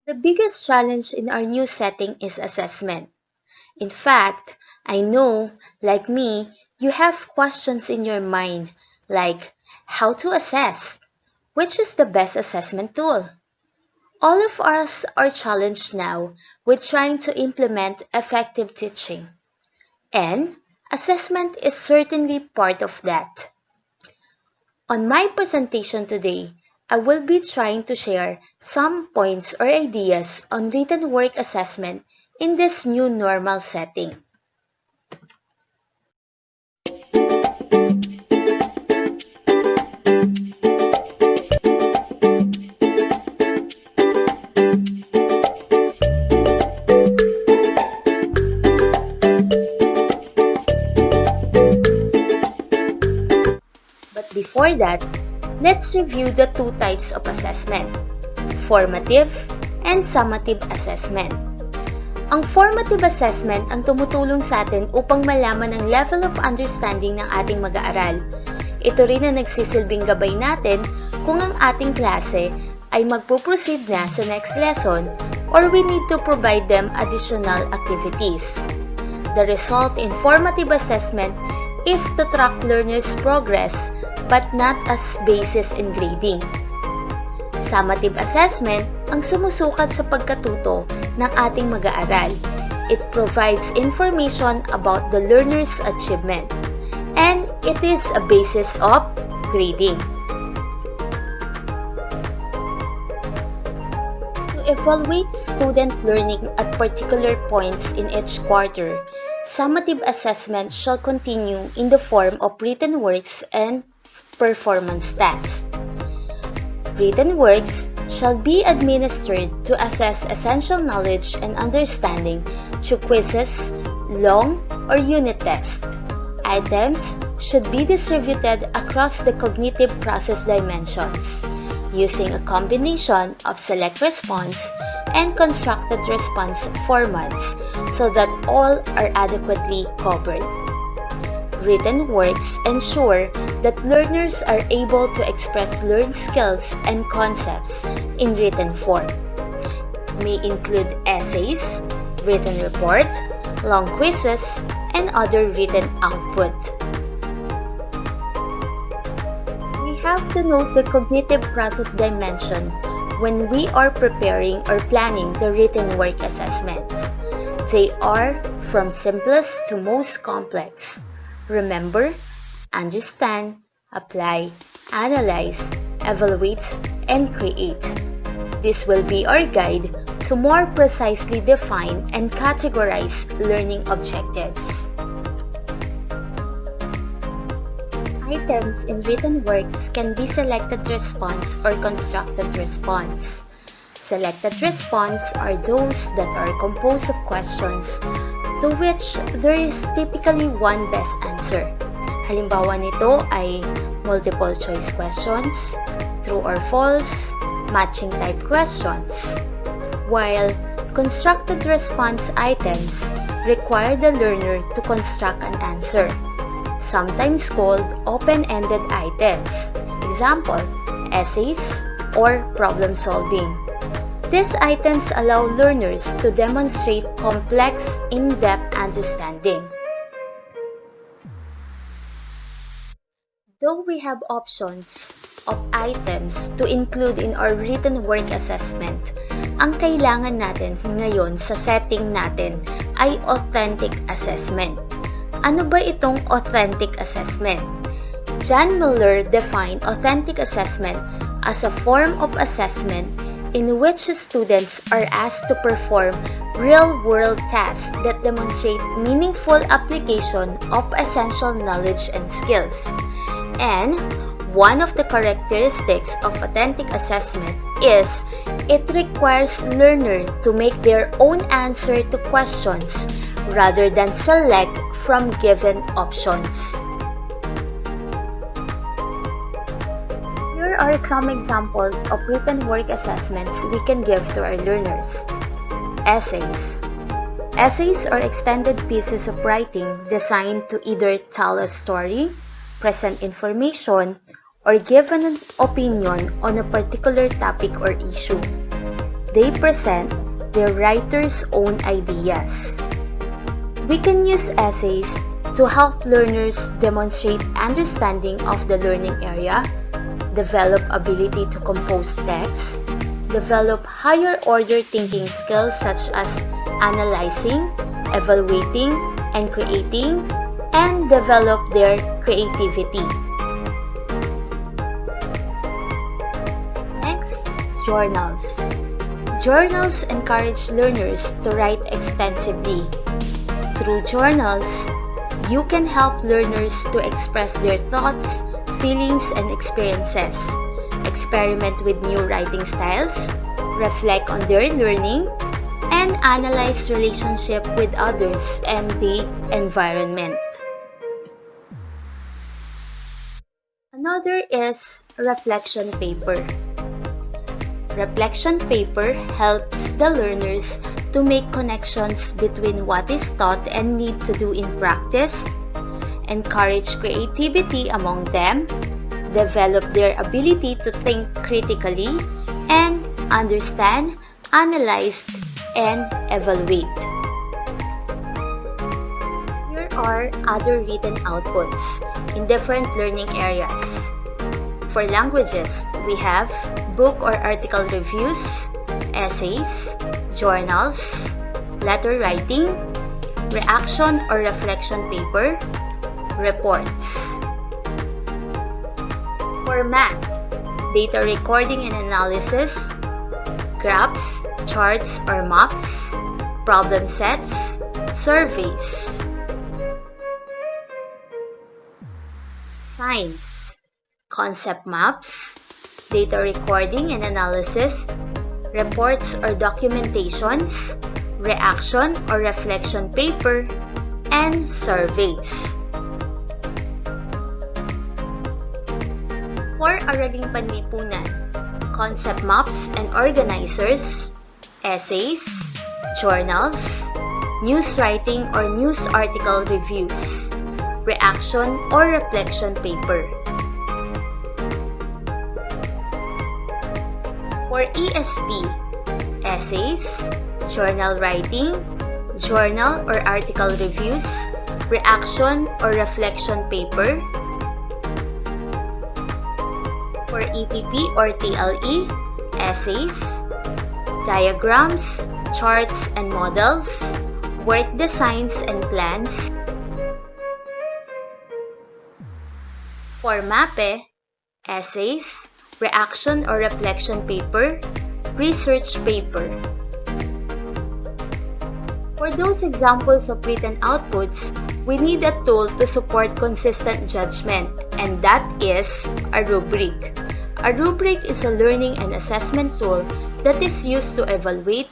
The biggest challenge in our new setting is assessment. In fact, I know, like me, you have questions in your mind, like how to assess, which is the best assessment tool. All of us are challenged now with trying to implement effective teaching, and assessment is certainly part of that. On my presentation today, I will be trying to share some points or ideas on written work assessment in this new normal setting. But before that, let's review the two types of assessment, formative and summative assessment. Ang formative assessment ang tumutulong sa atin upang malaman ang level of understanding ng ating mag-aaral. Ito rin ang nagsisilbing gabay natin kung ang ating klase ay magpo-proceed na sa next lesson or we need to provide them additional activities. The result in formative assessment is to track learners' progress but not as basis in grading. Summative assessment ang sumusukat sa pagkatuto ng ating mag-aaral. It provides information about the learner's achievement, and it is a basis of grading. To evaluate student learning at particular points in each quarter, summative assessment shall continue in the form of written works and performance tasks. Written works shall be administered to assess essential knowledge and understanding through quizzes, long or unit tests. Items should be distributed across the cognitive process dimensions using a combination of select response and constructed response formats so that all are adequately covered. Written works ensure that learners are able to express learned skills and concepts in written form. May include essays, written report, long quizzes, and other written output. We have to note the cognitive process dimension when we are preparing or planning the written work assessments. They are from simplest to most complex. Remember, understand, apply, analyze, evaluate, and create. This will be our guide to more precisely define and categorize learning objectives. Items in written works can be selected response or constructed response. Selected response are those that are composed of questions to which there is typically one best answer. Halimbawa nito ay multiple choice questions, true or false, matching type questions. While constructed response items require the learner to construct an answer, sometimes called open-ended items. Example, essays or problem solving. These items allow learners to demonstrate complex, in-depth understanding. Though we have options of items to include in our written work assessment, ang kailangan natin ngayon sa setting natin ay authentic assessment. Ano ba itong authentic assessment? John Mueller defined authentic assessment as a form of assessment in which students are asked to perform real-world tasks that demonstrate meaningful application of essential knowledge and skills. And one of the characteristics of authentic assessment is it requires learners to make their own answer to questions rather than select from given options. Here are some examples of written work assessments we can give to our learners. Essays. Essays are extended pieces of writing designed to either tell a story, present information, or give an opinion on a particular topic or issue. they present their writer's own ideas. We can use essays to help learners demonstrate understanding of the learning area, develop ability to compose text, develop higher order thinking skills such as analyzing, evaluating, and creating, and develop their creativity. Next, journals. Journals encourage learners to write extensively. Through journals, you can help learners to express their thoughts, feelings, and experiences, experiment with new writing styles, reflect on their learning, and analyze relationship with others and the environment. Another is reflection paper. Reflection paper helps the learners to make connections between what is taught and need to do in practice, encourage creativity among them, develop their ability to think critically, and understand, analyze, and evaluate. Here are other written outputs in different learning areas. For languages, we have book or article reviews, essays, journals, letter writing, reaction or reflection paper, reports. For math, data recording and analysis, graphs, charts or maps, problem sets, surveys. Science, concept maps, data recording and analysis, reports or documentations, reaction or reflection paper, and surveys. For Araling Panlipunan, concept maps and organizers, essays, journals, news writing or news article reviews, reaction or reflection paper. For ESP, essays, journal writing, journal or article reviews, reaction or reflection paper. For EPP or TLE, essays, diagrams, charts and models, work designs and plans. For MAPE, essays, reaction or reflection paper, research paper. For those examples of written outputs, we need a tool to support consistent judgment, and that is a rubric. A rubric is a learning and assessment tool that is used to evaluate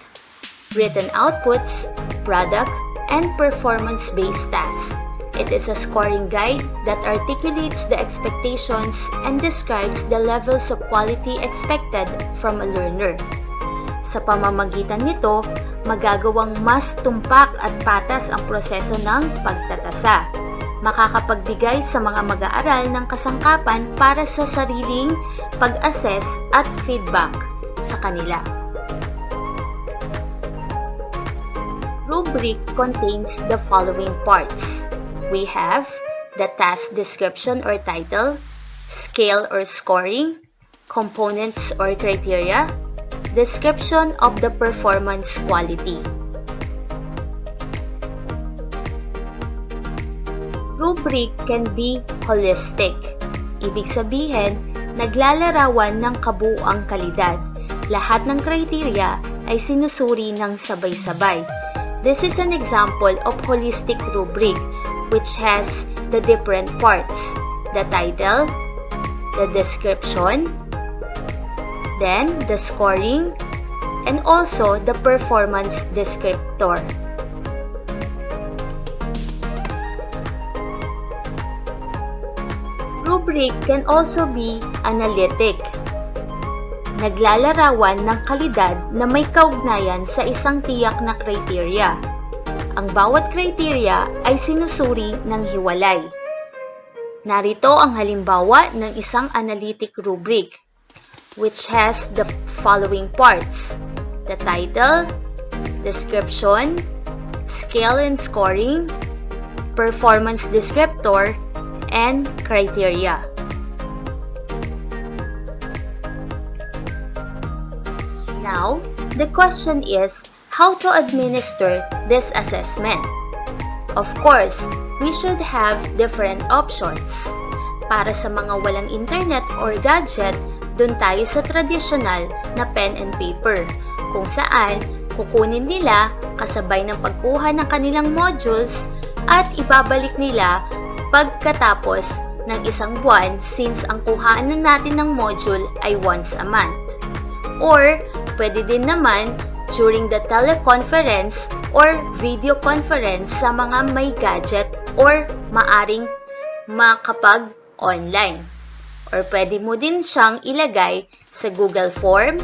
written outputs, product, and performance-based tasks. It is a scoring guide that articulates the expectations and describes the levels of quality expected from a learner. Sa pamamagitan nito, magagawang mas tumpak at patas ang proseso ng pagtatasa. Makakapagbigay sa mga mag-aaral ng kasangkapan para sa sariling pag-assess at feedback sa kanila. Rubric contains the following parts. We have the task description or title, scale or scoring, components or criteria, description of the performance quality. Rubric can be holistic. Ibig sabihin, naglalarawan ng kabuuang kalidad. Lahat ng criteria ay sinusuri ng sabay-sabay. This is an example of holistic rubric, which has the different parts, the title, the description, then the scoring, and also the performance descriptor. Rubric can also be analytic. Naglalarawan ng kalidad na may kaugnayan sa isang tiyak na criteria. Ang bawat criteria ay sinusuri ng hiwalay. Narito ang halimbawa ng isang analytic rubric, which has the following parts: the title, description, scale and scoring, performance descriptor, and criteria. Now, the question is how to administer this assessment. Of course, we should have different options. Para sa mga walang internet or gadget, dun tayo sa tradisyonal na pen and paper, kung saan kukunin nila kasabay ng pagkuha ng kanilang modules at ibabalik nila pagkatapos ng isang buwan since ang kuhaanan natin ng module ay once a month. Or, pwede din naman during the teleconference or video conference sa mga may gadget or maaring makapag-online. Or pwede mo din siyang ilagay sa Google Form,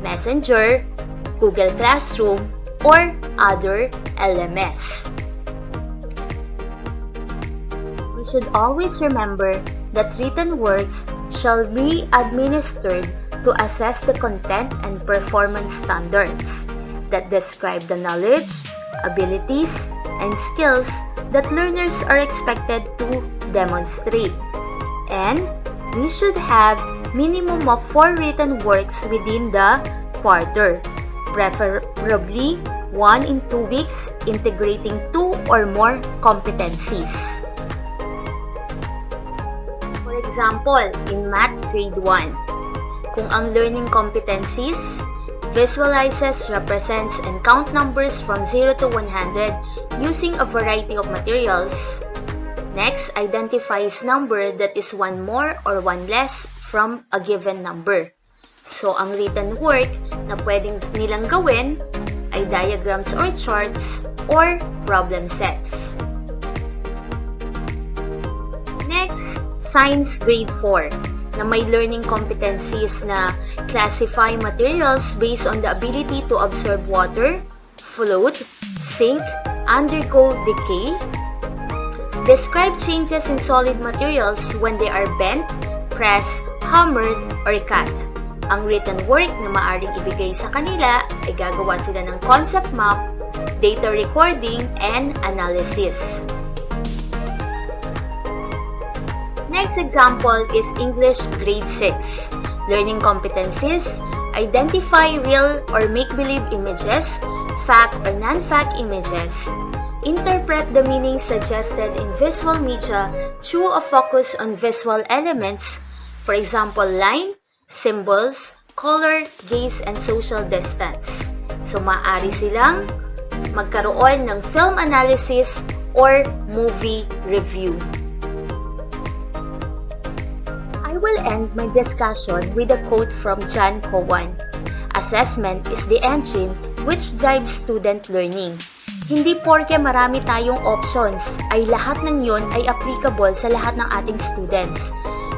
Messenger, Google Classroom, or other LMS. We should always remember that written works shall be administered to assess the content and performance standards that describe the knowledge, abilities, and skills that learners are expected to demonstrate. And we should have minimum of 4 written works within the quarter, preferably 1 in 2 weeks, integrating 2 or more competencies. For example, in Math Grade 1, kung ang learning competencies visualizes, represents, and count numbers from 0 to 100 using a variety of materials. Next, identifies number that is 1 more or 1 less from a given number. So, ang written work na pwedeng nilang gawin ay diagrams or charts or problem sets. Next, Science Grade 4 na may learning competencies na classify materials based on the ability to absorb water, float, sink, undergo decay, describe changes in solid materials when they are bent, pressed, hammered, or cut. Ang written work na maaring ibigay sa kanila ay gagawa sila ng concept map, data recording, and analysis. Next example is English Grade 6. Learning competencies, identify real or make-believe images, fact or non-fact images, interpret the meaning suggested in visual media through a focus on visual elements, for example, line, symbols, color, gaze, and social distance. So, maaari silang magkaroon ng film analysis or movie review. I will end my discussion with a quote from John Cowan. Assessment is the engine which drives student learning. Hindi porke marami tayong options ay lahat ng yon ay applicable sa lahat ng ating students.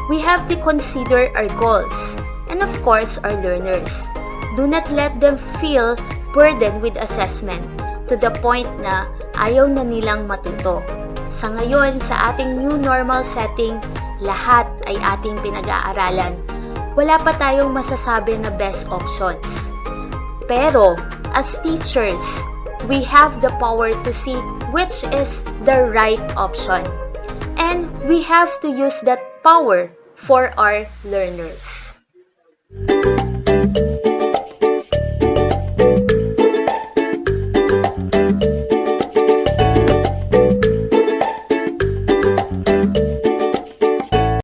We have to consider our goals and of course our learners. Do not let them feel burdened with assessment to the point na ayaw na nilang matuto. Sa ngayon, sa ating new normal setting, lahat ay ating pinag-aaralan. Wala pa tayong masasabi na best options. Pero, as teachers, we have the power to see which is the right option. And we have to use that power for our learners.